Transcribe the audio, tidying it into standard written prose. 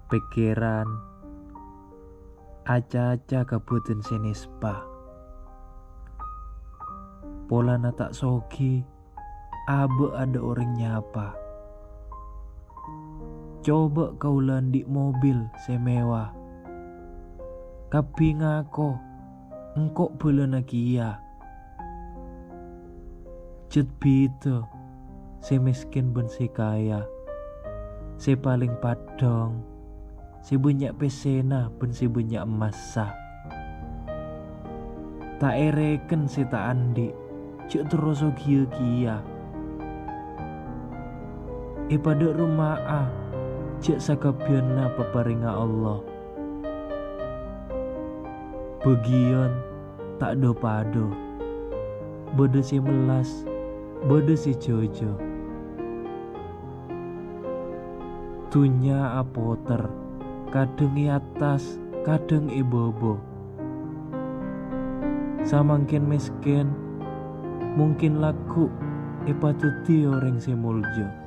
pikiran, aca-aca kabutin senispa. Pola tak sogi, abe ada orang nyapa. Coba kau landik mobil semewah. Kapi ngako, engkok belum kia. Cet bito, se miskin ben se kaya. Se paling padong, se banyak pesena ben se banyak masa. Tak ereken se tak andi, cek terus kia-kia. Pada rumah cek sakabiana paparinga Allah. Begion tak do pado, bode si melas, bode si jojo. Dunya apoter, kadang i atas, kadang i bobo. Samangkin miskin, mungkin laku patuti orang si muljo.